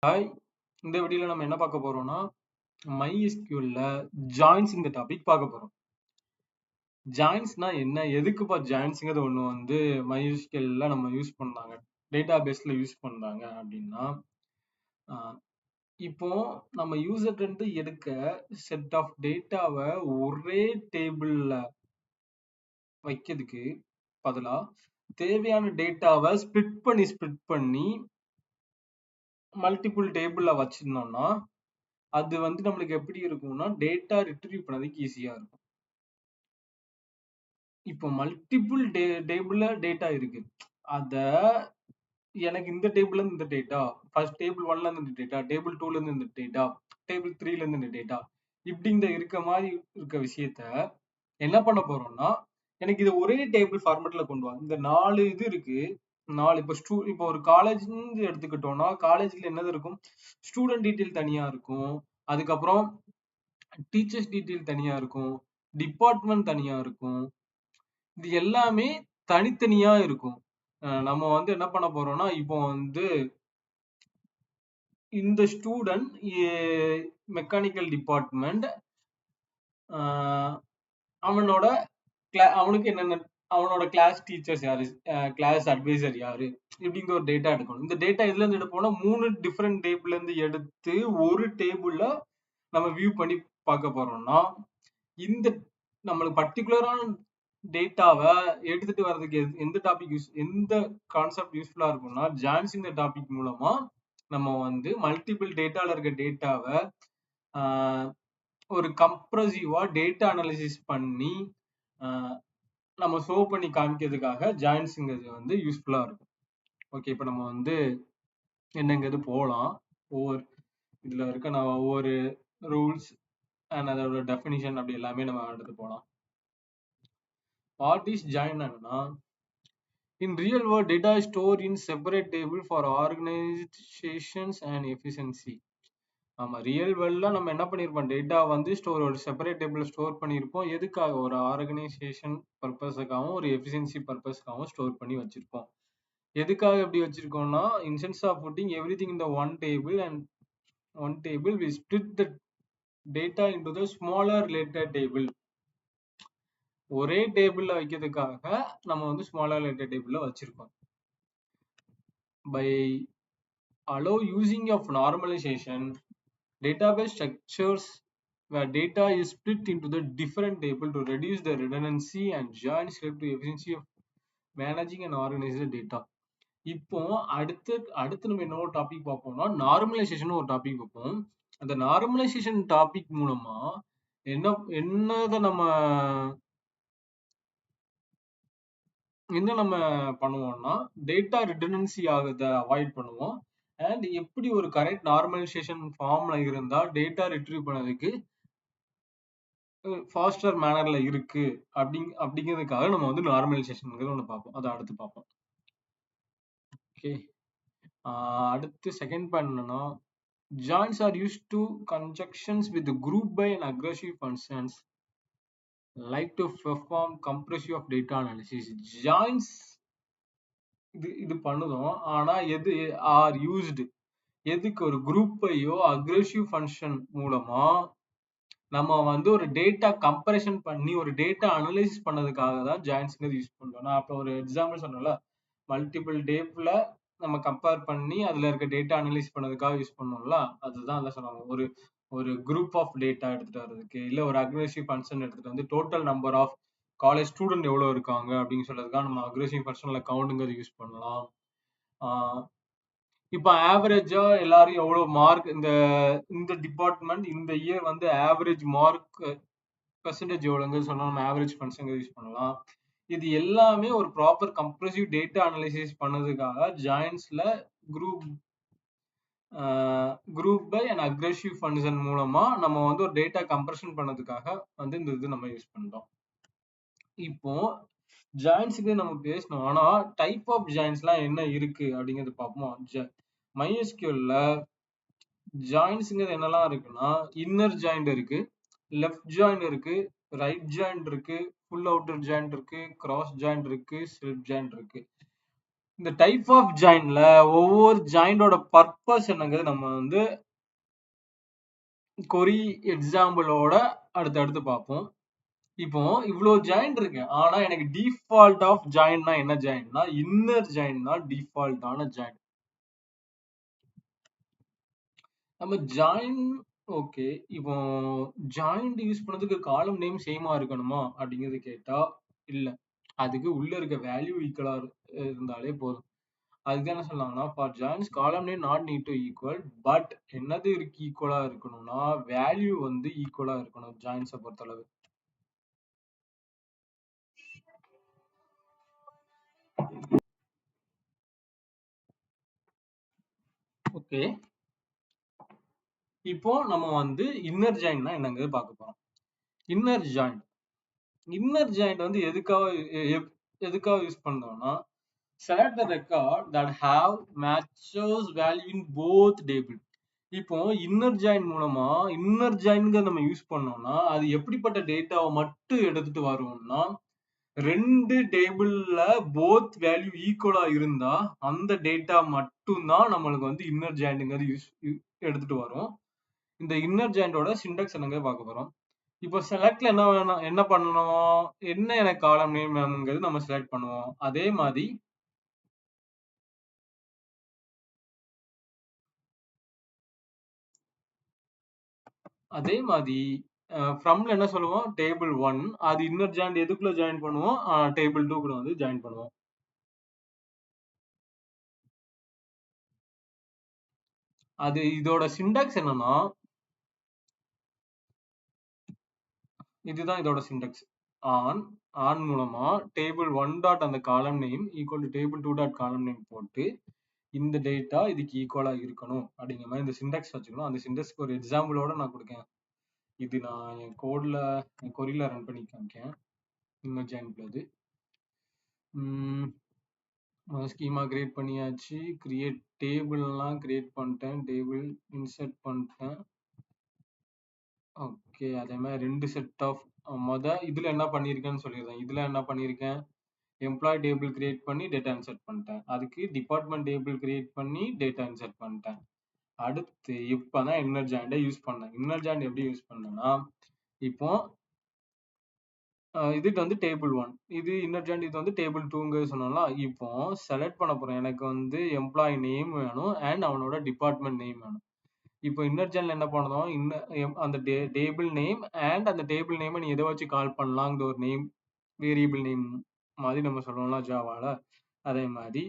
Hi, இந்த வீடியோல நம்ம என்ன பார்க்க போறோம்னா MySQL ஜாயின்ஸ் இந்த டாபிக் பார்க்க போறோம். ஜாயின்ஸ்னா என்ன, எதுக்குப்பா ஜாயின்ஸ்ங்கிறது ஒண்ணு MySQL நம்ம யூஸ் பண்ணாங்க, டேட்டா பேஸ்ல யூஸ் பண்றாங்க அப்படின்னா, ஆஹ், இப்போ நம்ம யூசர் இருந்து எடுக்க செட் ஆஃப் டேட்டாவை ஒரே டேபிள்ல வைக்கிறதுக்கு பதிலா தேவையான டேட்டாவை ஸ்பிளிட் பண்ணி மல்டிபிள் டேபிள்ல வச்சிருந்தோம்னா அது நம்மளுக்கு எப்படி இருக்கும்னா டேட்டா ரிட்ரீவ் பண்ணதுக்கு ஈஸியா இருக்கும். இப்போ மல்டிபிள் டேபிள்ல டேட்டா இருக்கு, அத எனக்கு இந்த டேபிள்ல இருந்து இந்த டேட்டா, ஃபர்ஸ்ட் டேபிள் 1ல இருந்து இந்த டேட்டா, டேபிள் 2ல இருந்து இந்த டேட்டா, டேபிள் 3ல இருந்து இந்த டேட்டா, இப்படி இந்த இருக்க மாதிரி இருக்க விஷயத்த என்ன பண்ண போறோம்னா, எனக்கு இது ஒரே டேபிள் ஃபார்மேட்ல கொண்டு வா. இந்த 4 இது இருக்கு, 4 இப்போ ஒரு காலேஜ்னு எடுத்துக்கிட்டோம்னா காலேஜ்ல என்னது இருக்கும், ஸ்டூடெண்ட் டீடைல் தனியா இருக்கும், அதுக்கப்புறம் டீச்சர்ஸ் டீடைல் தனியா இருக்கும், டிபார்ட்மெண்ட் தனியா இருக்கும், இது எல்லாமே தனித்தனியா இருக்கும். நம்ம என்ன பண்ண போறோம்னா, இப்போ இந்த ஸ்டூடெண்ட் மெக்கானிக்கல் டிபார்ட்மெண்ட், அவனோட அவனுக்கு என்னென்ன, அவனோட கிளாஸ் டீச்சர்ஸ் யாரு, கிளாஸ் அட்வைசர் யாரு, இப்படிங்கிற ஒரு டேட்டா எடுக்கணும். இந்த டேட்டா எதுல இருந்து எடுப்போம்னா 3 டிஃப்ரெண்ட் டேபிள்ல இருந்து எடுத்து ஒரு டேபிள்ல நம்ம வியூ பண்ணி பார்க்க போறோம்னா, இந்த நம்மளுக்கு பர்டிகுலரான டேட்டாவை எடுத்துட்டு வர்றதுக்கு எந்த டாபிக் எந்த கான்செப்ட் யூஸ்ஃபுல்லா இருக்கும்னா, ஜாயின்ஸ் இந்த டாபிக் மூலமா நம்ம மல்டிபிள் டேட்டால இருக்க டேட்டாவை ஒரு கம்ப்ரசிவா டேட்டா அனாலிசிஸ் பண்ணி நம்ம ஷோ பண்ணி காமிக்கிறதுக்காக ஜாயின்ஸ்ங்கிறது யூஸ்ஃபுல்லா இருக்கும். ஓகே, இப்போ நம்ம என்னங்கிறது போகலாம். இதுல இருக்க நான் ஒவ்வொரு ரூல்ஸ் அண்ட் அதோட டெஃபினிஷன் அப்படி எல்லாமே நம்ம எடுத்து போகலாம். What is join னா, in real world data is stored in separate table for organizations and efficiency. ஆமா, ரியல் வேர்ல்ட்ல நம்ம என்ன பண்ணிருப்போம், டேட்டா ஒரு செப்பரேட் டேபிள்ல ஸ்டோர் பண்ணிருப்போம். எதுக்காக, ஒரு ஆர்கனைசேஷன் பர்பஸுக்காகவும் ஒரு எஃபிஷியன்சி பர்பஸ்க்காகவும் ஸ்டோர் பண்ணி வச்சிருப்போம். எதுக்காக எப்படி வச்சிருக்கோம்னா, instance of putting everything in the one table and one table we split the data into the smaller related table. ஒரே டேபிள்ல வைக்கிறதுக்காக நம்ம ஸ்மாலர் ரிலேட்டட் டேபிள்ல வச்சிருக்கோம். By allow using of normalization, database structures where data is split into the different table to reduce the redundancy and joins help to efficiency of managing and organizing the data. இப்போ அடுத்து நம்ம என்ன topic பார்ப்போம்னா, normalisation ஒரு topic பார்ப்போம். அந்த normalisation topic மூலமா என்னதை நம்ம பண்ணுவோம்னா, டேட்டா ரிடண்டன்சி ஆகுறத அவாய்ட் பண்ணுவோம். அண்ட் எப்படி ஒரு கரெக்ட் நார்மலைசேஷன் ஃபார்ம்ல இருந்தா டேட்டா ரிட்ரீவ் பண்ணதுக்கு ஃபாஸ்டர் மேனர்ல இருக்கு அப்படிங்கிறதுக்காக நம்ம நார்மலைசேஷன் ஒன்று பார்ப்போம். அதை அடுத்து பார்ப்போம். ஓகே, அடுத்து செகண்ட் பாயிண்ட் என்னன்னா, joins are used to conjunctions with group by and aggressive functions like to perform compressive of data analysis. Joins இது பண்ணுதோம், ஆனா எது ஆர் யூஸ்டு, எதுக்கு, ஒரு குரூப்பையோ அக்ரெசிவ் ஃபங்க்ஷன் மூலமா நம்ம ஒரு டேட்டா கம்பேரிஷன் பண்ணி ஒரு டேட்டா அனலைசிஸ் பண்ணதுக்காக தான் ஜாயின்ஸ்ங்கிறது யூஸ் பண்றோம். நான் அப்போ ஒரு எக்ஸாம்பிள் சொன்னேன்ல, மல்டிபிள் டேபிள்ல நம்ம கம்பேர் பண்ணி அதுல இருக்க டேட்டா அனலைஸ் பண்ணதுக்காக யூஸ் பண்ணோம்ல, அதுதான் அதான் சொன்னாங்க. ஒரு குரூப் ஆஃப் டேட்டா எடுத்துட்டு வர்றதுக்கு, இல்ல ஒரு அக்ரெசிவ் ஃபங்க்ஷன் எடுத்துட்டு total number of college student எவ்வளவு இருக்காங்க அப்படின்னு சொல்றதுக்காக நம்ம அக்ரெசிவ் ஃபங்க்ஷன்ல கவுண்ட்ங்கிறது யூஸ் பண்ணலாம். இப்ப ஆவரேஜா எல்லாரும் எவ்வளவு மார்க், இந்த டிபார்ட்மெண்ட் இந்த இயர் ஆவரேஜ் மார்க் பெர்சன்டேஜ் எவ்வளவுங்கிறது சொன்னா நம்ம ஆவரேஜ் ஃபங்க்ஷன் யூஸ் பண்ணலாம். இது எல்லாமே ஒரு ப்ராப்பர் கம்ப்ரசிவ் டேட்டா அனலைசிஸ் பண்ணதுக்காக ஜாயின்ஸ்ல group by and aggregate function மூலமா நம்ம ஒரு டேட்டா கம்ப்ரஷன் பண்ணதுக்காக இந்த இது நம்ம யூஸ் பண்றோம். இப்போ ஜாயின்ஸ்க்கு நம்ம பேசணும், ஆனா டைப் ஆஃப் ஜாயின்ஸ்லாம் என்ன இருக்கு அப்படிங்கிறது பார்ப்போம். MySQLல ஜாயின்ஸ்ங்கிறது என்னெல்லாம் இருக்குன்னா, இன்னர் ஜாயிண்ட் இருக்கு, லெஃப்ட் ஜாயிண்ட் இருக்கு, ரைட் ஜாயிண்ட் இருக்கு, ஃபுல் அவுட்டர் ஜாயிண்ட் இருக்கு, கிராஸ் ஜாயிண்ட் இருக்கு, செல்ஃப் ஜாயிண்ட் இருக்கு. இந்த டைப் ஆஃப் ஜாயின்ல ஒவ்வொரு ஜாயிண்டோட பர்பஸ் என்னங்கிறது நம்ம வந்து கொரி எக்ஸாம்பிளோட அடுத்தடுத்து பார்ப்போம். இப்போ இவ்வளவு ஜாயின் இருக்கு. ஆனா எனக்கு டிஃபால்ட் ஆஃப் ஜாயின்னா என்ன ஜாயின்னா இன்னர் ஜாயின் தான் டிஃபால்ட்டான ஜாயின். நம்ம ஜாயின் ஓகே. இப்போ ஜாயிண்ட் யூஸ் பண்ணதுக்கு காலம் நேம் சேமா இருக்கணுமா அப்படிங்கிறது கேட்டா இல்ல. அதுக்கு உள்ள இருக்க வேல்யூ ஈக்குவலா இருந்தாலே போதும். அதுக்கு என்ன சொன்னாங்கன்னா for joins column name not need to equal but என்னது இருக்கு ஈக்குவலா இருக்கணும்னா வேல்யூ வந்து ஈக்குவலா இருக்கணும் ஜாயின்ஸை பொறுத்தளவு. ஓகே, இப்போ நம்ம வந்து இன்னர் ஜாயின்னா என்னங்கிறது பார்க்க போறோம். இன்னர் ஜாயிண்ட் வந்து எதுக்காக யூஸ் பண்றோம்னா select the record that have matches value in both table. இப்போ இன்னர் ஜாயின் மூலமா இன்னர் ஜாயின்ங்க நம்ம யூஸ் பண்ணோம்னா அது எப்படிப்பட்ட டேட்டாவை மட்டும் எடுத்துட்டு வருவோம்னா ரெண்டு டேபிள்ல போத் வேல்யூ ஈக்குவலா இருந்தா அந்த டேட்டா மட்டும் தான் நம்மளுக்கு வந்து இன்னர் ஜாயின்ங்கிறது எடுத்துட்டு வரும். இந்த இன்னர் ஜாயிண்டோட சிண்டெக்ஸ் என்னங்க பார்க்க போறோம். இப்போ செலக்ட்ல என்ன வேணும், என்ன பண்ணணும், என்ன எனக்கு காலம் நேம் வேணுங்கிறது நம்ம செலக்ட் பண்ணுவோம். அதே மாதிரி ஃப்ரம்ல என்ன சொல்லுவோம் டேபிள் 1 அது இன்னர் ஜாயின் எதுக்குள்ள ஜாயின் பண்ணுவோம் டேபிள் 2 கூட வந்து ஜாயின் பண்ணுவோம். அது இதோட சிண்டெக்ஸ் என்னன்னா இதுதான் இதோட சிண்டெக்ஸ். ஆன் மூலமா டேபிள் 1 டாட் அந்த காலம் name equal to table 2 dot காலம் நேம் போட்டு இந்த டேட்டா இதுக்கு ஈக்குவலா இருக்கணும் அப்படிங்கிற மாதிரி இந்த சிண்டெக்ஸ் வச்சுக்கணும். அந்த சிண்டெக்ஸ்க்கு ஒரு எக்ஸாம்பிளோட நான் கொடுக்கேன். இது நான் என் கோட்ல என் கொரியில ரன் பண்ணி காமிக்கேன். இன்னர் ஜாயின் அது ஸ்கீமா கிரியேட் பண்ணியாச்சு. கிரியேட் டேபிள்லாம் கிரியேட் பண்ணிட்டேன். டேபிள் இன்சர்ட் பண்ணிட்டேன். ஓகே, அதே மாதிரி ரெண்டு செட் ஆஃப் இதுல என்ன பண்ணியிருக்கேன்னு சொல்லிடுறேன். இதுல என்ன பண்ணியிருக்கேன் எம்ப்ளாய் டேபிள் கிரியேட் பண்ணி டேட்டா இன்சர்ட் பண்ணிட்டேன். அதுக்கு டிபார்ட்மெண்ட் டேபிள் கிரியேட் பண்ணி டேட்டா இன்சர்ட் பண்ணிட்டேன். அடுத்து இப்பதான் இன்னர் ஜாயிண்டை யூஸ் பண்ணேன். இன்னர் ஜாயிண்ட் எப்படி யூஸ் பண்ணேன்னா இப்போ இதுக்கு வந்து டேபிள் 1 இது இன்னர் ஜாயிண்ட் இது வந்து டேபிள் 2ங்க சொன்னோம்ல. இப்போ செலக்ட் பண்ண போறேன். எனக்கு வந்து எம்ப்ளாய் நேம் வேணும் அண்ட் அவனோட டிபார்ட்மெண்ட் நேம் வேணும். இப்போ இன்னர் ஜாயின்ல என்ன பண்ணணும் அந்த டேபிள் நேம் அண்ட் அந்த டேபிள் நேமை நீ எதை வச்சு கால் பண்ணலாங்கிற ஒரு நேம் வேரியபிள் நேம் மாதிரி நம்ம சொல்லுவோம்ல ஜாவால. அதே மாதிரி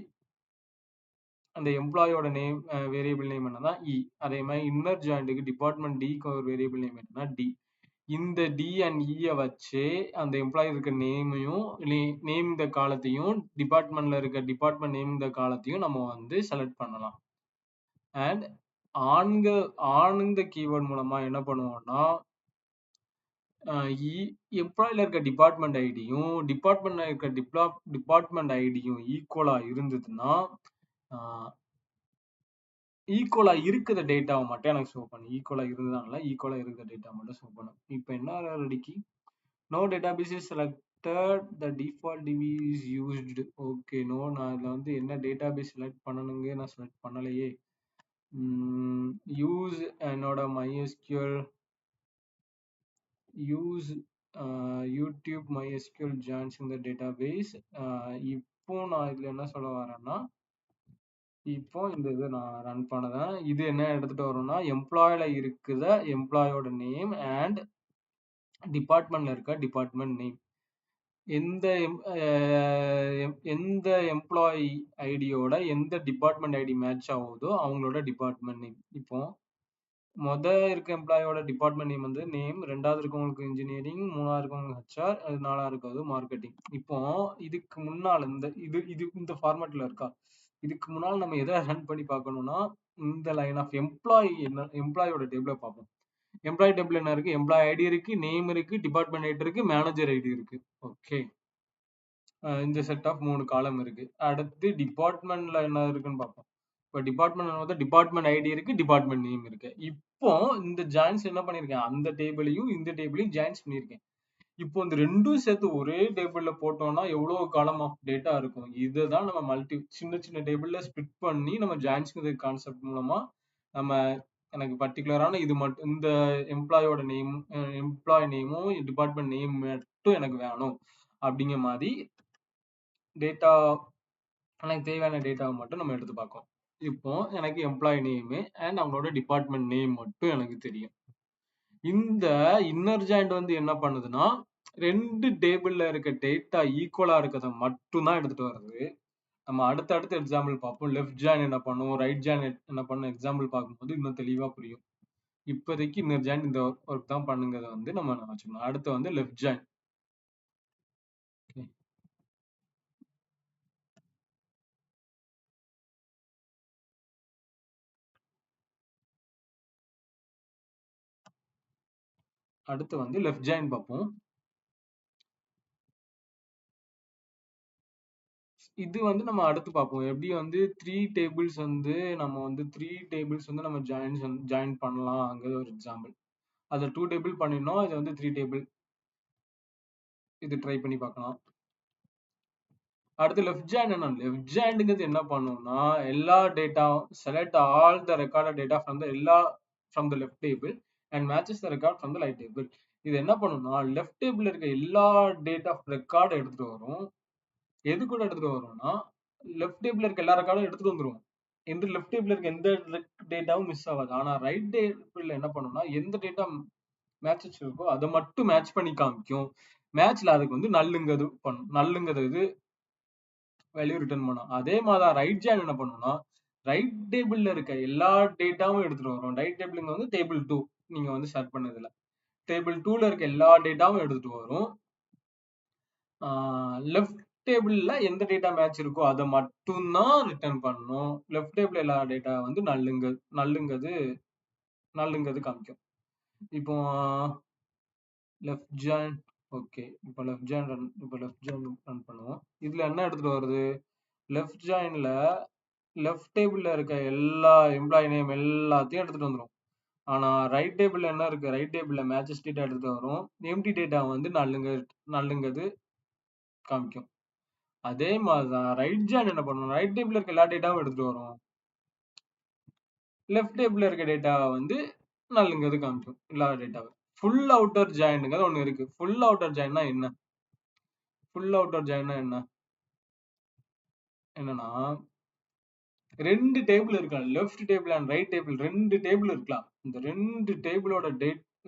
அந்த எம்ப்ளாயோட நேம் வேரியபிள் நேம் என்னன்னா இ. அதே மாதிரி இன்னர் ஜாயிண்ட்டுக்கு டிபார்ட்மெண்ட் டிக்கு ஒரு வேரியபிள் நேம் என்னன்னா டி. இந்த டி அண்ட் இ வச்சு அந்த எம்ப்ளாயி இருக்க நேமையும் நேம் இந்த காலத்தையும் டிபார்ட்மெண்ட்ல இருக்க டிபார்ட்மெண்ட் நேம் இந்த காலத்தையும் நம்ம வந்து செலக்ட் பண்ணலாம். அண்ட் ஆன்ங்க கீவேர்ட் மூலமா என்ன பண்ணுவோம்னா எம்ப்ளாயில இருக்க டிபார்ட்மெண்ட் ஐடியும் டிபார்ட்மெண்ட்ல இருக்க டிபார்ட்மெண்ட் ஐடியும் ஈக்குவலா இருந்ததுன்னா ஈக்குவலா இருக்கிற டேட்டாவை மட்டும் எனக்கு ஷோ பண்ணு. ஈக்குவலா இருந்ததுனால ஈக்குவலா இருக்கிற டேட்டா மட்டும் ஷோ பண்ணும். இப்போ என்ன ரெடிக்கு no database is selected, the default db is used. okay no நான் இதுல வந்து என்ன டேட்டாபேஸ் செலக்ட் பண்ணணுங்க நான் செலக்ட் பண்ணலையே. யூஸ் என்னோட MySQL use YouTube MySQL joins in the database. இப்போ நான் இதுல என்ன சொல்ல வரேன்னா இப்போ இந்த இது நான் ரன் பண்ணதேன். இது என்ன எடுத்துட்டு வரும்னா எம்ப்ளாயில இருக்குத எம்ப்ளாயோட நேம் அண்ட் டிபார்ட்மெண்ட்ல இருக்க டிபார்ட்மெண்ட் நேம். எந்த எம்ப்ளாயி ஐடியோட எந்த டிபார்ட்மெண்ட் ஐடி மேட்ச் ஆகுதோ அவங்களோட டிபார்ட்மெண்ட் நேம். இப்போ இருக்க எம்ப்ளாயோட டிபார்ட்மெண்ட் நேம் வந்து நேம், ரெண்டாவது இருக்கவங்களுக்கு இன்ஜினியரிங், மூணாவது இருக்கவங்களுக்கு HR, நாலாவது இருக்கிறது மார்க்கெட்டிங். இப்போ இதுக்கு முன்னால் இந்த ஃபார்மேட்ல இருக்கா. இதுக்கு முன்னால் நம்ம எதை ரன் பண்ணி பார்க்கணும்னா இந்த லைன் ஆஃப் எம்ப்ளாயோட டேபிள பார்ப்போம். எம்ப்ளாயி டேபிள் என்ன இருக்கு, எம்ப்ளாயி ஐடி இருக்கு, நேம் இருக்கு, டிபார்ட்மெண்ட் ஐடி இருக்கு, மேனேஜர் ஐடி இருக்கு. ஓகே, இந்த செட் ஆஃப் 3 காலம் இருக்கு. அடுத்து டிபார்ட்மெண்ட்ல என்ன இருக்குன்னு பார்ப்போம். இப்போ டிபார்ட்மெண்ட் ஐடி இருக்கு, டிபார்ட்மெண்ட் நேம் இருக்கு. இப்போ இந்த ஜாயின்ஸ் என்ன பண்ணிருக்கேன் அந்த டேபிளையும் இந்த டேபிளையும் ஜாயின்ஸ் பண்ணிருக்கேன். இப்போ இந்த ரெண்டும் சேர்த்து ஒரே டேபிள்ல போட்டோம்னா எவ்வளவு காலம் ஆஃப் டேட்டா இருக்கும். இதுதான் நம்ம சின்ன சின்ன டேபிள்ல ஸ்பிட் பண்ணி நம்ம ஜாயின்ஸ் கான்செப்ட் மூலமா நம்ம எனக்கு பர்டிகுலரான இது மட்டும் இந்த எம்ப்ளாயோட நேம் எம்ப்ளாய் நேமும் டிபார்ட்மெண்ட் நேம் மட்டும் எனக்கு வேணும் அப்படிங்கிற மாதிரி டேட்டா எனக்கு தேவையான டேட்டாவை மட்டும் நம்ம எடுத்து பார்க்கோம். இப்போ எனக்கு எம்ப்ளாய் நேம் அண்ட் அவங்களோட டிபார்ட்மெண்ட் நேம் மட்டும் எனக்கு தெரியும். இந்த இன்னர் ஜாயிண்ட் வந்து என்ன பண்ணுதுன்னா ரெண்டு டேபிள்ல இருக்க டேட்டா ஈக்குவலா இருக்கிறத மட்டும் தான் எடுத்துட்டு வருது. நம்ம அடுத்தடுத்த எக்ஸாம்பிள் பார்ப்போம். லெஃப்ட் ஜாயின் என்ன பண்ணும், ரைட் ஜாயின் என்ன பண்ணும் எக்ஸாம்பிள் பார்க்கும்போது இன்னும் தெளிவா புரியும். இப்போதைக்கு இன்னர் ஜாயின் இந்த ஒர்க் தான் பண்ணுங்கிறத வந்து நம்ம வச்சுக்கணும். அடுத்து வந்து லெஃப்ட் ஜாயின். அடுத்து வந்து லெஃப்ட் ஜாயின் பார்ப்போம். இது வந்து நம்ம அடுத்து பார்ப்போம். எப்படி வந்து த்ரீ டேபிள்ஸ் வந்து நம்ம ஜாயின் பண்ணலாம்ங்கிறது ஒரு எக்ஸாம்பிள். அதை 2 டேபிள் பண்ணினோம், இது வந்து 3 டேபிள். இது ட்ரை பண்ணி பார்க்கலாம். அடுத்து லெஃப்ட் ஜாயின் என்ன பண்ணும்னா எல்லா data select all the recorded data from the left table and matches the record from the right table. இது என்ன பண்ணும்னா லெஃப்ட் டேபிள்ல இருக்க எல்லா டேட்டா ரெக்கார்டு எடுத்துட்டு வரும். எது கூட எடுத்துட்டு வரும்னா லெஃப்ட் டேபிள்ல இருக்க எல்லா ரெக்கார்டும் எடுத்துட்டு வந்துரும். எந்த லெஃப்ட் டேபிள்ல இருக்க எந்த டேட்டாவும் மிஸ் ஆகாது. ஆனா ரைட் டேபிள்ல என்ன பண்ணும்னா எந்த டேட்டா மேட்சஸ் இருக்கோ அதை மட்டும் மேட்ச் பண்ணி காமிக்கும். மேட்ச்ல அதுக்கு வந்து நல்லுங்கிறது வேல்யூ ரிட்டர்ன் பண்ணும். அதே மாதிரி ரைட் ஜாயின் என்ன பண்ணும்னா ரைட் டேபிள்ல இருக்க எல்லா டேட்டாவும் எடுத்துட்டு வரும். ரைட் டேபிள் வந்து டேபிள் 2 நீங்க வந்து ஷேர் பண்ணதுல டேபிள் 2ல இருக்க எல்லா டேட்டாவும் எடுத்துட்டு வரும். லெஃப்ட் டேபிள்ல எந்த டேட்டா மேட்ச் இருக்கோ அதை மட்டும் தான் ரிட்டர்ன் பண்ணும். லெஃப்ட் டேபிள் எல்லா டேட்டா வந்து நல்லுங்கிறது காமிக்கும். இப்போ லெஃப்ட் ஜாயின் ஓகே. இப்போ லெஃப்ட் ஜாயின் ரன் பண்ணுவோம். இதுல என்ன எடுத்துட்டு வருது, லெஃப்ட் ஜாயின்ல லெஃப்ட் டேபிள்ல இருக்க எல்லா எம்ப்ளாயி நேம் எல்லாத்தையும் எடுத்துட்டு வந்துடும். ஆனா ரைட் டேபிள்ல என்ன இருக்கு, ரைட் டேபிள்ல மேட்சஸ் டேட்டா எடுத்துட்டு வரும். எம்டி டேட்டா வந்து நல்லுங்கிறது காமிக்கும். அதே மாதிரிதான் ரைட் ஜாயின் என்ன பண்ணும், ரைட் டேபிள்ல இருக்க எல்லா டேட்டாவும் எடுத்துட்டு வரும். லெஃப்ட் டேபிள்ல இருக்க டேட்டா வந்து நல்லுங்கிறது காமிக்கும் எல்லா டேட்டாவும். ஃபுல் அவுட்டர் ஜாயின்ங்கிறது ஒண்ணு இருக்கு. ஃபுல் அவுட்டர் ஜாயின்னா என்ன, ஃபுல் அவுட்டர் ஜாயின்னா என்னன்னா ரெண்டு டேபிள் இருக்கலாம். Left table and right table ரெண்டு டேபிள் இருக்கலாம். இந்த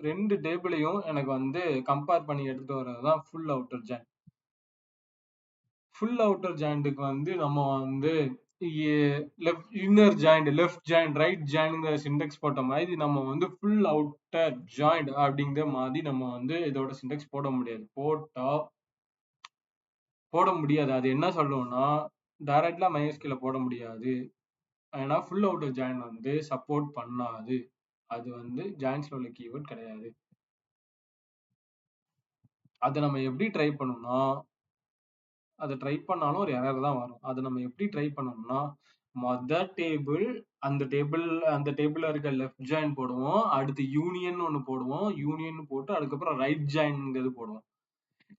ரெண்டு டேபிளையும் எனக்கு வந்து கம்பேர் பண்ணி எடுத்துட்டு வர்றதுதான் full outer join. Full outer ஜாயிண்ட்டுக்கு வந்து நம்ம வந்து inner join, left join, right ஜாயின்ங்கிற சிண்டெக்ஸ் போட்ட மாதிரி நம்ம வந்து ஃபுல் அவுட்டர் ஜாயிண்ட் அப்படிங்கிற மாதிரி நம்ம வந்து இதோட சிண்டெக்ஸ் போட முடியாது. போட முடியாது. அது என்ன சொல்லுவோம்னா டைரக்ட்லா மைனஸ்கில போட முடியாது. ஏன்னா ஃபுல் அவுட்டர் ஜாயின் வந்து சப்போர்ட் பண்ணாது. அது வந்து ஜாயின்ஸ்ல உள்ள கீவேர்ட் கிடையாது. அதை நம்ம எப்படி ட்ரை பண்ணோம்னா, அதை ட்ரை பண்ணாலும் ஒரு எரர் தான் வரும். அதை நம்ம எப்படி ட்ரை பண்ணோம்னா மொதல் டேபிள் அந்த டேபிள்ல இருக்க லெஃப்ட் ஜாயின் போடுவோம். அடுத்து யூனியன் ஒண்ணு போடுவோம். யூனியன் போட்டு அதுக்கப்புறம் ரைட் ஜாயின்ங்கிறது போடுவோம்.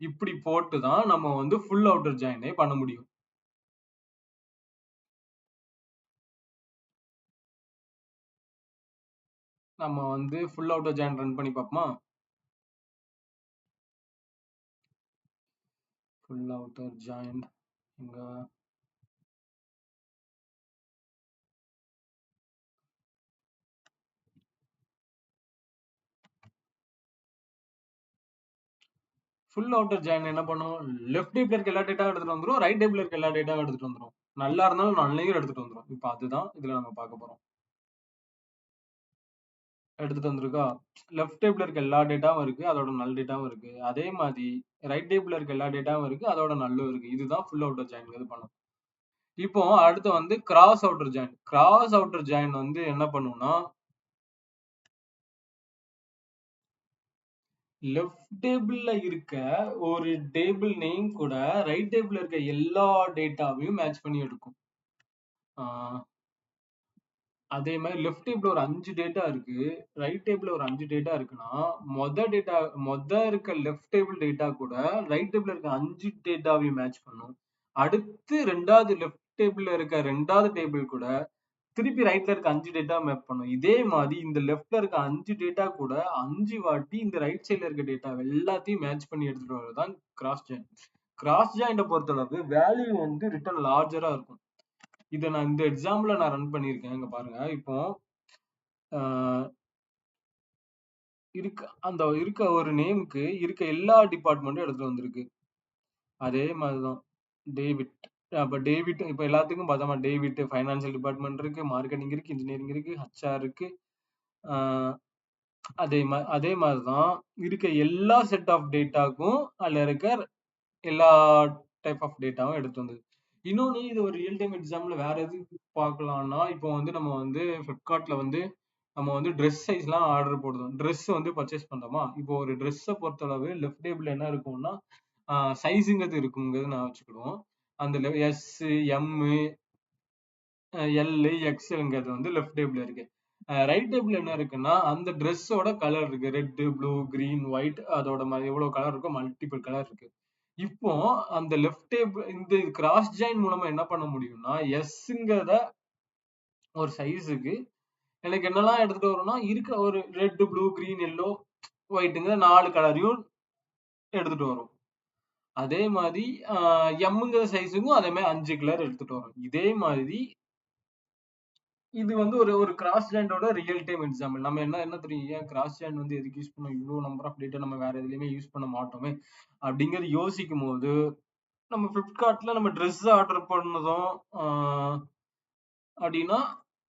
இப்படி போட்டு தான் நம்ம வந்து ஃபுல் அவுட்டர் ஜாயினே பண்ண முடியும். நம்ம வந்து ஃபுல் அவுட்டர் ஜாயின் ரன் பண்ணி பார்ப்போமா? ஃபுல் அவுட்டர் ஜாயின் இங்க ஃபுல் அவுட்டர் ஜாயின் என்ன பண்ணும், லெஃப்ட் டேபிள்ல இருக்க எல்லா டேட்டாவும் எடுத்துட்டு வந்துரும், ரைட் டேபிள்ல இருக்க எல்லா டேட்டாவும் எடுத்துட்டு வந்துரும். நல்லா இருந்தாலும் நல்லையும் எடுத்துட்டு வந்துரும். இப்ப அதுதான் இதுல நம்ம பார்க்க போறோம். எடுத்துட்டு வந்திருக்கா, லெஃப்ட் டேபிள்ல இருக்க எல்லா டேட்டாவும் இருக்கு, அதோட நல் டேட்டாவும் இருக்கு. அதே மாதிரி ரைட் டேபிள்ல இருக்க எல்லா டேட்டாவும் இருக்கு, அதோட நல்லும் இருக்கு. இதுதான் ஃபுல் அவுட்டர் ஜாயின் பண்ணும். இப்போ அடுத்து வந்து cross outer join. Cross outer join வந்து என்ன பண்ணும்னா லெஃப்ட் டேபிள்ல இருக்க ஒரு டேபிள் நேம் கூட ரைட் டேபிள்ல இருக்க எல்லா டேட்டாவையும் மேட்ச் பண்ணி எடுக்கும். அதே மாதிரி லெஃப்ட் டேபிள் ஒரு 5 டேட்டா இருக்கு, ரைட் டேபிள் ஒரு 5 டேட்டா இருக்குன்னா, மொத இருக்க லெஃப்ட் டேபிள் டேட்டா கூட ரைட் டேபிள் இருக்க 5 டேட்டாவையும் மேட்ச் பண்ணும். அடுத்து ரெண்டாவது லெஃப்ட் டேபிள்ல இருக்க ரெண்டாவது டேபிள் கூட திருப்பி ரைட்ல இருக்க 5 டேட்டா மேப் பண்ணும். இதே மாதிரி இந்த லெஃப்ட்ல இருக்க 5 டேட்டா கூட 5 வாட்டி இந்த ரைட் சைடுல இருக்க டேட்டா எல்லாத்தையும் மேட்ச் பண்ணி எடுத்துட்டு வரதுதான் கிராஸ் ஜாயின். கிராஸ் ஜாயிண்ட பொறுத்தளவு வேல்யூ வந்து ரிட்டர்ன் லார்ஜரா இருக்கும். இதை நான் இந்த எக்ஸாம்பிள நான் ரன் பண்ணியிருக்கேன். இங்க பாருங்க. இப்போ இருக்க ஒரு நேமுக்கு இருக்க எல்லா டிபார்ட்மெண்ட்டும் எடுத்துட்டு வந்திருக்கு. அதே மாதிரிதான் டேவிட். அப்ப டேவிட் இப்ப எல்லாத்துக்கும் பார்த்தோமா, டேவிட் ஃபைனான்சியல் டிபார்ட்மெண்ட் இருக்கு, மார்க்கெட்டிங் இருக்கு, இன்ஜினியரிங் இருக்கு, ஹச்ஆர் இருக்கு. அதே மாதிரிதான் இருக்க எல்லா செட் ஆஃப் டேட்டாக்கும் அதுல இருக்க எல்லா டைப் ஆஃப் டேட்டாவும் எடுத்து வந்தது. இன்னொன்னு, இது ஒரு ரியல் டைம் எக்ஸாம்பிள் வேற எதுக்கு பார்க்கலாம்னா, இப்போ வந்து நம்ம வந்து ஃபிளிப்கார்ட்ல வந்து நம்ம வந்து ட்ரெஸ் சைஸ்லாம் ஆர்டர் போடுறோம். ட்ரெஸ் வந்து பர்ச்சேஸ் பண்றோமா, இப்போ ஒரு ட்ரெஸ்ஸை பொறுத்தளவு லெஃப்ட் டேபிள் என்ன இருக்கும்னா சைஸுங்கிறது இருக்குங்கிறது நான் வச்சுக்கிடுவோம். அந்த எஸ், எம், எல், எக்ஸ்எல்ங்கிறது வந்து லெஃப்ட் டேபிள் இருக்கு. ரைட் டேபிள் என்ன இருக்குன்னா அந்த ட்ரெஸ்ஸோட கலர் இருக்கு. ரெட், ப்ளூ, கிரீன், ஒயிட், அதோட எவ்வளவு கலர் இருக்கோ மல்டிபிள் கலர் இருக்கு. இப்போ அந்த லெஃப்ட் டேபிள் இந்த கிராஸ் ஜாயின் மூலமா என்ன பண்ண முடியும்னா, எஸ்ங்கிறத ஒரு சைஸுக்கு எனக்கு என்னெல்லாம் எடுத்துட்டு வரும்னா இருக்க ஒரு ரெட், ப்ளூ, கிரீன், எல்லோ, ஒயிட்டுங்கிற 4 கலரையும் எடுத்துட்டு வரும். அதே மாதிரி எம்ங்கிற சைஸுக்கும் அதே மாதிரி 5 கலர் எடுத்துட்டு வரும். இதே மாதிரி இது வந்து ஒரு கிராஸ் ஜாயிண்டோட ரியல் டைம் எக்ஸாம்பிள். நம்ம என்ன தெரியும், ஏன் கிராஸ் ஜாயின் வந்து எதுக்கு யூஸ் பண்ணோம், இவ்வளவு நம்பர் ஆஃப் டேட்டா நம்ம வேற எதுலையுமே யூஸ் பண்ண மாட்டோமே அப்படிங்கிறது யோசிக்கும் போது, நம்ம பிளிப்கார்ட்ல நம்ம ட்ரெஸ் ஆர்டர் பண்ணதும் அப்படின்னா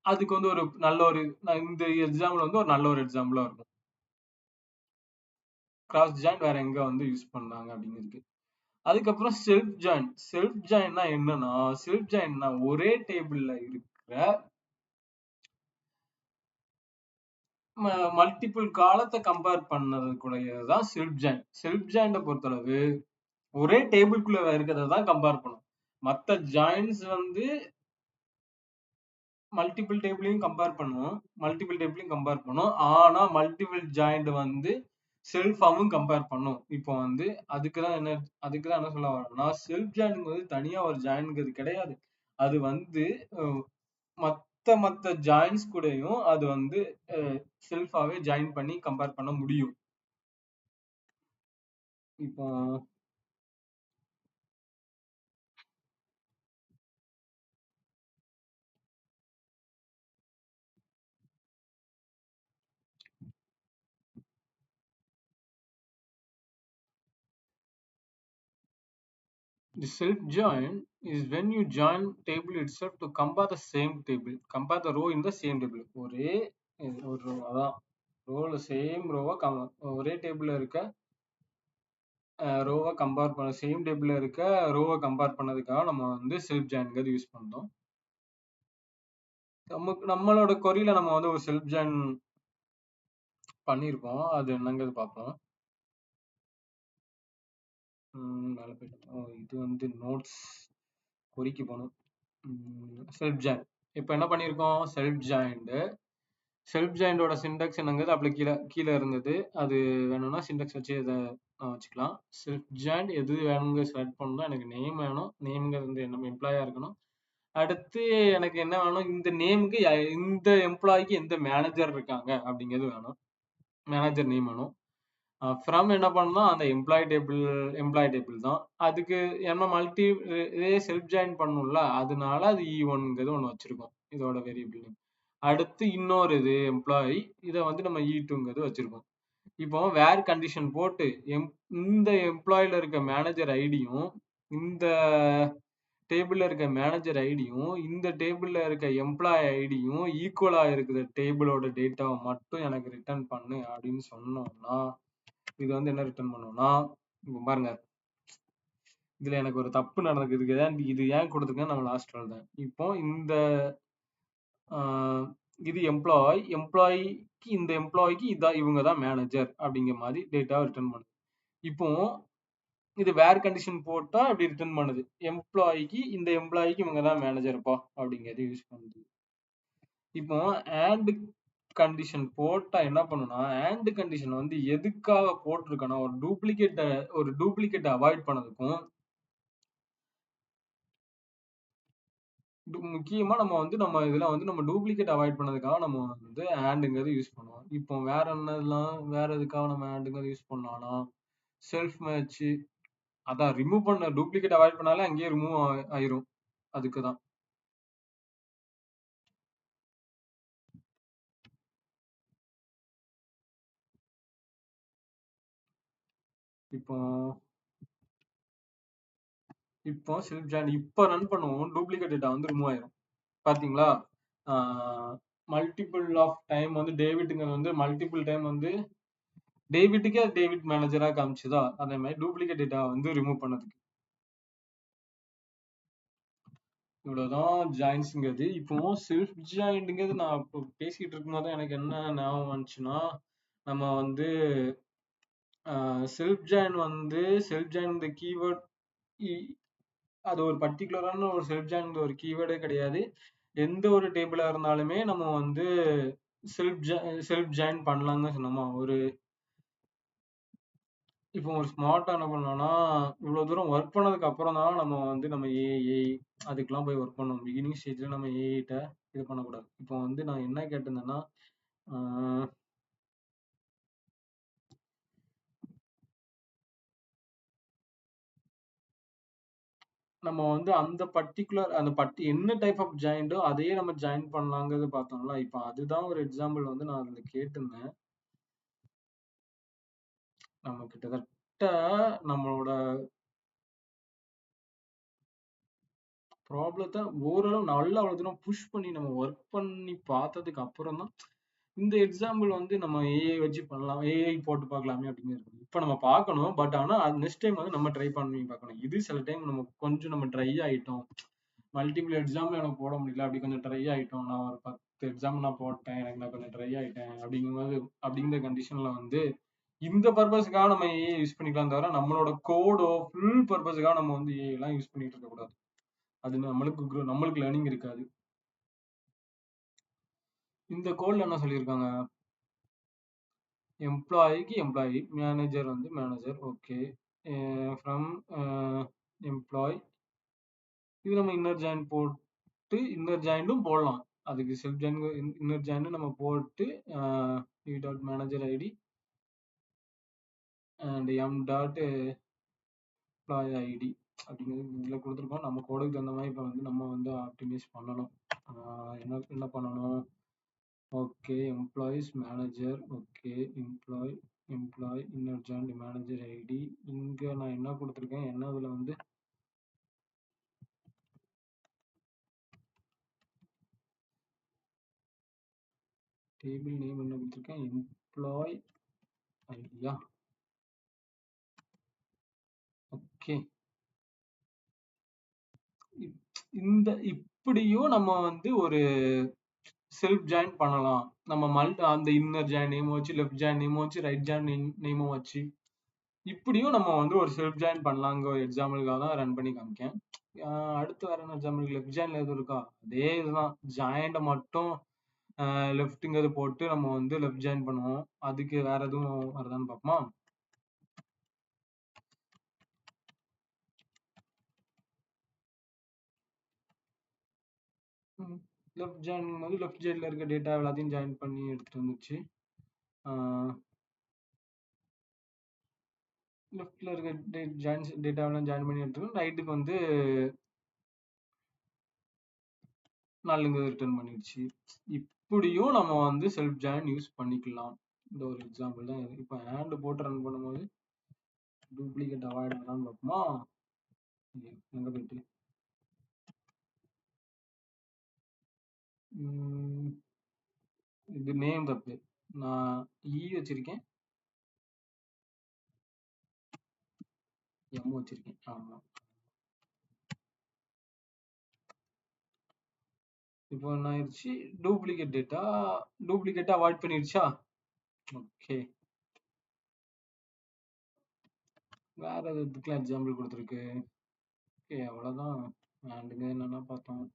அதுக்கு வந்து ஒரு நல்ல ஒரு இந்த எக்ஸாம்பிள் வந்து ஒரு நல்ல ஒரு எக்ஸாம்பிளா இருக்கும். கிராஸ் ஜாயின் வேற எங்க வந்து யூஸ் பண்ணாங்க அப்படிங்கிறது. அதுக்கப்புறம் செல்ஃப் ஜாயின். செல்ஃப் ஜாயின்னா என்னன்னா, செல்ஃப் ஜாயின்னா ஒரே டேபிள்ல இருக்கிற மல்டிபிள் காலத்தை கம்பேர் பண்ணதுக்குள்ளதான் செல்ஃப் ஜாயின். செல்ஃப் ஜாயின்ட பொறுத்தளவு ஒரே டேபிள்குள்ள இருக்கிறத தான் கம்பேர் பண்ணும். மத்த ஜாயின்ஸ் வந்து மல்டிபிள் டேபிளையும் கம்பேர் பண்ணும். ஆனா மல்டிபிள் ஜாயிண்ட் வந்து செல்ஃபாவும் கம்பேர் பண்ணும். இப்போ வந்து அதுக்குதான் என்ன சொல்ல வரோம்னா, செல்ஃப் ஜாயின் வந்து தனியா ஒரு ஜாயின்ங்கிறது கிடையாது. அது வந்து மத்த ஜாயின்ஸ் கூடயும் அது வந்து செல்ஃபாவே ஜாயின் பண்ணி கம்பேர் பண்ண முடியும். இப்போ the self join is when you join table itself to compare the same table, compare the row in the same table. ஒரே ஒரு row அதான் ரோல சேம் ரோவா ஒரே டேபிள்ல இருக்க ரோவை கம்பேர் பண்ண சேம் டேபிள்ல இருக்க ரோவை கம்பேர் பண்ணதுக்காக நம்ம வந்து செல்ஃப் ஜாயின்ங்கிறது யூஸ் பண்றோம். நம்மளோட கொரியில நம்ம வந்து ஒரு செல்ஃப் ஜாயின் பண்ணியிருக்கோம். அது என்னங்கிறது பார்ப்போம். மேல போயிட்டோம். இது வந்து நோட்ஸ் கொரிக்கு போகணும். Self join. இப்போ என்ன பண்ணியிருக்கோம், செல்ஃப் ஜாயிண்டோட சின்டாக்ஸ் என்னங்கிறது அப்படி கீழே இருந்தது. அது வேணும்னா சின்டாக்ஸ் வச்சு இதை வச்சுக்கலாம். செல்ஃப் ஜாயிண்ட் எது வேணுங்க செலக்ட் பண்ணணும். எனக்கு நேம் வேணும். நேம்ங்கிறது வந்து என்ன எம்ப்ளாயா இருக்கணும். அடுத்து எனக்கு என்ன வேணும், இந்த நேமுக்கு இந்த எம்ப்ளாய்க்கு எந்த மேனேஜர் இருக்காங்க அப்படிங்கிறது வேணும். மேனேஜர் நேம் வேணும். ஃப்ரம் என்ன பண்ணலாம், அந்த எம்ப்ளாய் டேபிள் தான். அதுக்கு என்ன இதே செல்ஃப் ஜாயின் பண்ணணும்ல, அதனால அது E1ங்கிறது ஒன்று வச்சிருக்கோம், இதோட வேரியபிள் நேம். அடுத்து இன்னொரு இது எம்ப்ளாயி, இதை வந்து நம்ம E2ங்கிறது வச்சிருக்கோம். இப்போ வேர் கண்டிஷன் போட்டு இந்த எம்ப்ளாயில இருக்க மேனேஜர் ஐடியும் இந்த டேபிள்ல இருக்க மேனேஜர் ஐடியும் இந்த டேபிள்ல இருக்க எம்ப்ளாய் ஐடியும் ஈக்குவலா இருக்கிற டேபிளோட டேட்டாவை மட்டும் எனக்கு ரிட்டர்ன் பண்ணு அப்படின்னு சொன்னோம்னா, இது வந்து என்ன ரிட்டர்ன் பண்ணோம்னா, இப்போ பாருங்க, இதுல எனக்கு ஒரு தப்பு நடந்திருக்கு. இது ஏன் கொடுத்துருக்கேன் நம்ம லாஸ்ட் எழுதேன். இப்போ இந்த இது எம்ப்ளாய்க்கு இந்த எம்ப்ளாய்க்கு இதான் இவங்க தான் மேனேஜர் அப்படிங்கிற மாதிரி டேட்டாவை ரிட்டர்ன் பண்ணுது. இப்போ இது வேர் கண்டிஷன் போட்டா அப்படி ரிட்டர்ன் பண்ணுது, எம்ப்ளாய்க்கு இந்த எம்ப்ளாய்க்கு இவங்க தான் மேனேஜர்ப்பா அப்படிங்கிறது யூஸ் பண்ணுது. இப்போ and கண்டிஷன் போட்டா என்ன பண்ணுனா and கண்டிஷன் வந்து எதுக்காக போட்டிருக்கனா ஒரு டூப்ளிகேட் அவாய்ட் பண்ணதுக்கும் முக்கியமா நம்ம இதுல வந்து நம்ம டூப்ளிகேட் அவாய்ட் பண்ணதுக்காக நம்ம வந்து ஆண்டுங்கிறது யூஸ் பண்ணுவோம். இப்போ வேற என்னலாம் வேற எதுக்காக நம்ம ஆண்டுங்கிறது யூஸ் பண்ணலாம்னா செல்ஃப் மேட்ச் அதான் ரிமூவ் பண்ண டூப்ளிகேட் அவாய்ட் பண்ணாலே அங்கேயே ரிமூவ் ஆயிரும். அதுக்கு தான். இப்போ இப்போ செல்ஃப் ஜாயின் இப்போ ரன் பண்ணுவோம் டூப்ளிகேட் டேட்டா வந்து ரிமூவ் ஆயிரும். பாத்தீங்களா? மல்டிபிள் ஆஃப் டைம் வந்து டேவிட்டுங்கிறது வந்து மல்டிபிள் டைம் வந்து டேவிட்டுக்கே டேவிட் மேனேஜரா காமிச்சுதா அதே மாதிரி டூப்ளிகேட் டேட்டா வந்து ரிமூவ் பண்ணதுக்கு இவ்வளவுதான் ஜாயின்ஸ்ங்கிறது. இப்போ செல்ஃப் ஜாயின்ட்ங்கிறது நான் இப்போ பேசிட்டு இருக்கும்போது எனக்கு என்ன ஞாபகம் வந்துச்சுன்னா நம்ம வந்து செல்ஃப் ஜாயின் இந்த கீவேர்ட் அது ஒரு பர்டிகுலரான ஒரு செல்ஃப் ஜாயின் ஒரு கீவேர்டே கிடையாது. எந்த ஒரு டேபிளா இருந்தாலுமே நம்ம வந்து செல்ஃப் செல்ஃப் ஜாயின் பண்ணலாம்னு தான் சொன்னோமா. இப்போ ஒரு ஸ்மார்ட்டா என்ன பண்ணலாம்னா இவ்வளவு தூரம் ஒர்க் பண்ணதுக்கு அப்புறம் தான் நம்ம ஏஐ அதுக்கெல்லாம் போய் ஒர்க் பண்ணணும். பிகினிங் ஸ்டேஜ்ல நம்ம ஏஐட்ட இது பண்ணக்கூடாது. இப்போ வந்து நான் என்ன கேட்டிருந்தேன்னா ஆஹ் நம்ம வந்து அந்த என்ன டைப் ஆஃப் ஜாயிண்டோ அதையே நம்ம ஜாயின் பண்ணலாங்கிறது பார்த்தோம்ல. இப்போ அதுதான் ஒரு எக்ஸாம்பிள் வந்து நான் அதுல கேட்டிருந்தேன். நம்ம கிட்டத்தட்ட நம்மளோட ப்ராப்ளத்தை ஓரளவு நல்லா அவ்வளவு தூரம் புஷ் பண்ணி நம்ம ஒர்க் பண்ணி பார்த்ததுக்கு அப்புறம் தான் இந்த எக்ஸாம்பிள் வந்து நம்ம ஏஐ வச்சு பண்ணலாம், ஏஐ போட்டு பார்க்கலாமே அப்படிங்கிறது இப்ப நம்ம பார்க்கணும். பட் ஆனா நெக்ஸ்ட் டைம் வந்து நம்ம ட்ரை பண்ணி பார்க்கணும். இது சில டைம் நம்ம ட்ரை ஆயிட்டோம், மல்டிபிள் எக்ஸாம்பிள் எனக்கு போட முடியல, அப்படி கொஞ்சம் ட்ரை ஆயிட்டோம், நான் ஒரு 10 எக்ஸாம் நான் போட்டேன், எனக்கு நான் கொஞ்சம் ட்ரை ஆயிட்டேன் அப்படிங்கும்போது அப்படிங்கிற கண்டிஷன்ல வந்து இந்த பர்பஸ்க்காக நம்ம ஏஐ யூஸ் பண்ணிக்கலாம் தவிர நம்மளோட கோடோ ஃபுல் பர்பஸ்க்காக நம்ம வந்து ஏஐ எல்லாம் யூஸ் பண்ணிட்டு இருக்க கூடாது. அது நம்மளுக்கு லேர்னிங் இருக்காது. இந்த கோட்ல என்ன சொல்லியிருக்காங்க, எம்ப்ளாயிக்கு எம்ப்ளாயி, மேனேஜர் வந்து மேனேஜர். ஓகே, ஃப்ரம் எம்ப்ளாய் இது நம்ம இன்னர் ஜாயின் போட்டு இன்னர் ஜாயின்டும் போடலாம். அதுக்கு செல்ஃப் ஜாயின் இன்னர் ஜாயின் நம்ம போட்டு V dot manager ID and M dot employee ID அப்படிங்கிறது இதில் கொடுத்துருக்கோம். நம்ம கோடுக்கு தகுந்த மாதிரி இப்போ வந்து நம்ம வந்து ஆப்டிமைஸ் பண்ணணும். என்ன என்ன பண்ணணும், okay employees manager, okay employee inner join manager ID. இங்கே நான் என்ன கொடுத்துருக்கேன், என்ன இதில் வந்து டேபிள் நேம் என்ன கொடுத்துருக்கேன், எம்ப்ளாய் ஐடியா. ஓகே, இந்த இப்படியும் நம்ம வந்து ஒரு செல்ஃப் ஜாயின் பண்ணலாம். நம்ம அந்த இன்னர் ஜாயின் நேம் வச்சு, லெஃப்ட் ஜாயின் நேம் வச்சு, ரைட் ஜாயின் நேமும் வச்சு இப்படியும் நம்ம வந்து ஒரு செல்ஃப் ஜாயின் பண்ணலாங்க ஒரு எக்ஸாம்பிளுக்காக தான் ரன் பண்ணி காமிக்கேன். அடுத்து வேற என்ன எக்ஸாம்பிள், லெஃப்ட் ஜாயின்ல எதுவும் இருக்கா, அதே இதுதான் ஜாயிண்ட மட்டும் லெஃப்ட்ங்கிறது போட்டு நம்ம வந்து லெஃப்ட் ஜாயின் பண்ணுவோம். அதுக்கு வேற எதுவும் வருதான்னு பார்ப்போமா. லெஃப்ட் ஜாயின் போது லெஃப்ட் ஜாயின்ல இருக்க டேட்டா எல்லாத்தையும் ஜாயின் பண்ணி எடுத்துட்டு வந்துச்சு. லெஃப்ட்ல இருக்க டேட்டாவெல்லாம் ஜாயின் பண்ணி எடுத்துக்கணும். ரைட்டுக்கு வந்து நல்லுங்க ரிட்டர்ன் பண்ணிடுச்சு. இப்படியும் நம்ம வந்து செல்ஃப் ஜாயின் யூஸ் பண்ணிக்கலாம். இந்த ஒரு எக்ஸாம்பிள் தான். இப்போ ஹேண்ட் போட்டு ரன் பண்ணும்போது டூப்ளிகேட் அவாய்ட் ஆகலான்னு பார்ப்போமா. எங்க போயிட்டு இது நேம் தப்பு, நான் வச்சிருக்கேன், எம் வச்சிருக்கேன். ஆமா, இப்போ என்ன ஆயிடுச்சு, டூப்ளிகேட்டா அவாய்ட் பண்ணிடுச்சா. ஓகே, வேற எதுக்குலாம் எக்ஸாம்பிள் கொடுத்துருக்கு. ஓகே, அவ்வளவுதான். அண்டுங்க என்னன்னா பார்த்தோம்.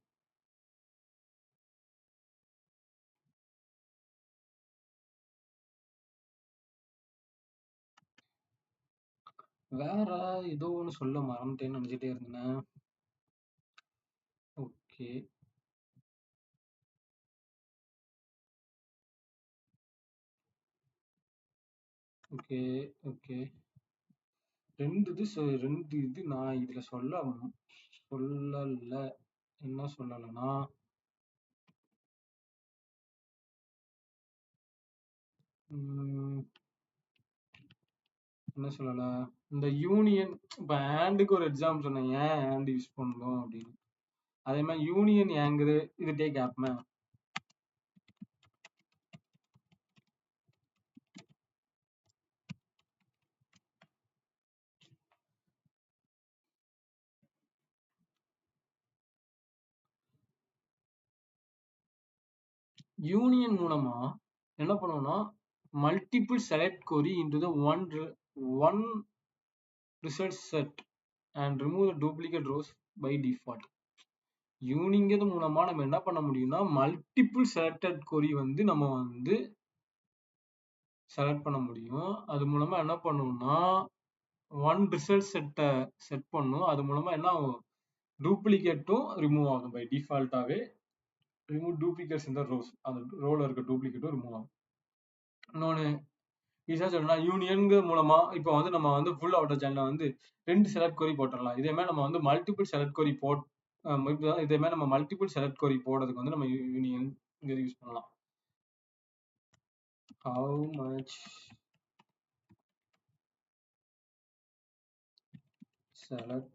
வேற ஏதோ ஒண்ணு சொல்ல மறந்துட்டேன்னு நினைச்சிட்டே இருந்தேன். ஓகே. ஓகே. ஓகே. 2 இது நான் இதுல சொல்லல. என்ன சொல்லலைன்னா என்ன சொல்லல, இந்த யூனியன் இப்ப ஆண்டுக்கு ஒரு எக்ஸாம் சொன்னேன், ஏன் ஆண்ட் யூஸ் பண்ணணும் அப்படின்னு. அதே மாதிரி யூனியன் ஏங்குது இது டேக் ஆப்மே. யூனியன் மூலமா என்ன பண்ணுவோம்னா multiple select query into the one result set and remove the duplicate rows by default. Union மூலமா நம்ம என்ன பண்ண முடியும்னா மல்டிபிள் செலக்டட் query வந்து நம்ம வந்து செலக்ட் பண்ண முடியும். அது மூலமா என்ன பண்ணுவோம்னா ஒன் ரிசல்ட் செட் பண்ணும். அது மூலமா என்ன ஆகும், டூப்ளிகேட்டும் ரிமூவ் ஆகும் பை டிஃபால்ட்டாவே. ரிமூவ் டூப்ளிகேட்ஸ் இந்த ரோஸ், அந்த ரோல இருக்க டூப்ளிகேட்டும் ரிமூவ் ஆகும். இன்னொன்னு ஈஸியா சொல்லணும்னா யூனியன் மூலமா இப்போ வந்து நம்ம வந்து ஃபுல் அவுட்டர் சேனல்ல வந்து 2 செலக்ட் query போட்டுடலாம். இதே மாதிரி நம்ம வந்து மல்டிபிள் செலக்ட் query இதே மாதிரி நம்ம மல்டிபிள் செலக்ட் query போடுறதுக்கு வந்து நம்ம யூனியன் யூஸ் பண்ணலாம். How much select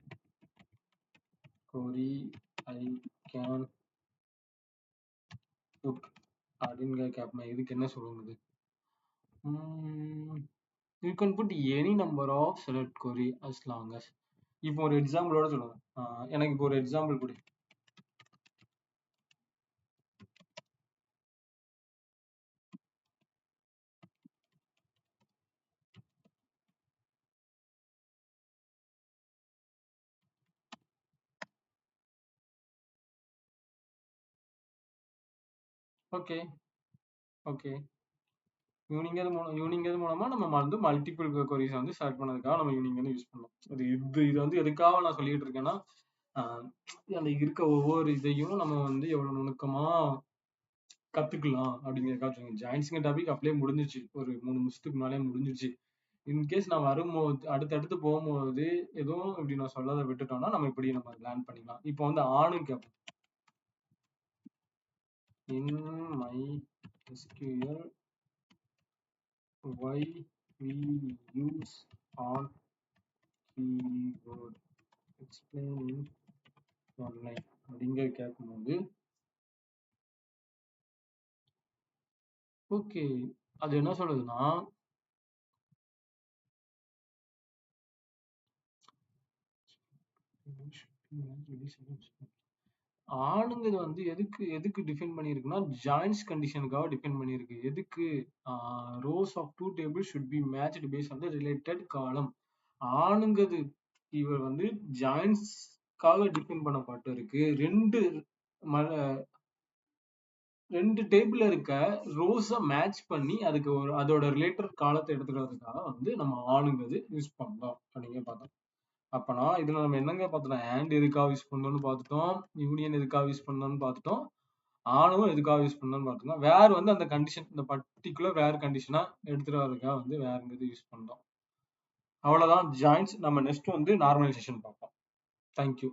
query I can put அப்படின்னு கேட்பேன். இதுக்கு என்ன சொல்லுங்க, you can put any number of select query as long as. இப்போ ஒரு எக்ஸாம்பிளோட சொல்லுவேன். எனக்கு இப்போ ஒரு எக்ஸாம்பிள் கொடு. ஓகே. ஓகே. யூனிங் மூலமா நம்ம வந்து மல்டிபிள் queries வந்து செலக்ட் பண்ணதுக்காக நம்ம யூனிங் யூஸ் பண்ணலாம். இது வந்து எதுக்காக நான் சொல்லிட்டு இருக்கேன்னா, அந்த இருக்க ஒவ்வொரு இதையும் நம்ம வந்து எவ்வளவு நுணுக்கமா கத்துக்கலாம் அப்படிங்கிறதுக்காக. ஜாயின்ஸிங் டாபிக் அப்படியே முடிஞ்சிச்சு, ஒரு 3 நிமிஷத்துக்கு மேலே முடிஞ்சிச்சு. இன்கேஸ் நான் வரும்போது அடுத்தடுத்து போகும்போது எதுவும் இப்படி நான் சொல்லாத விட்டுட்டோம்னா நம்ம இப்படி நம்ம பிளான் பண்ணிக்கலாம். இப்போ வந்து ஆணுக்கு கேட்போம். In my SQL why we use on keyword explain in online அப்படிங்க கேட்கும்போது ஓகே அது என்ன சொல்லுதுன்னா, ஆணுங்கிறது வந்து எதுக்கு டிஃபைன் பண்ணியிருக்குன்னா ஜாயின்ஸ் கண்டிஷனுக்காக டிஃபைன் பண்ணியிருக்கு. எதுக்கு, rose of 2 tables should be matched based on the related column. ஆணுங்கிறது இவர் வந்து ஜாயின்ஸ்க்காக டிஃபைன் பண்ணப்பட்டு இருக்கு. ரெண்டு டேபிள்ல இருக்க ரோஸ மேட்ச் பண்ணி அதுக்கு அதோட ரிலேட்டட் காலத்தை எடுத்துக்கிறதுக்காக வந்து நம்ம ஆணுங்கிறது யூஸ் பண்ணலாம் அப்படிங்க பார்த்தோம். அப்பனா இதுல நம்ம என்னங்க பார்த்தோம், ஆண்ட் எதுக்காக யூஸ் பண்ணணும்னு பார்த்துட்டோம், யூனியன் எதுக்காக யூஸ் பண்ணணும்னு பார்த்துட்டோம், ஆணும் எதுக்காக யூஸ் பண்ணணும்னு பார்த்துட்டோம். வேர் வந்து அந்த கண்டிஷன், இந்த பர்டிகுலர் வேர் கண்டிஷனா எடுத்துட்டு வரதுக்காக வந்து வேறுங்கிறது யூஸ் பண்ணோம். அவ்வளவுதான் ஜாயின்ஸ். நம்ம நெக்ஸ்ட் வந்து நார்மலைசேஷன் பார்ப்போம். தேங்க்யூ.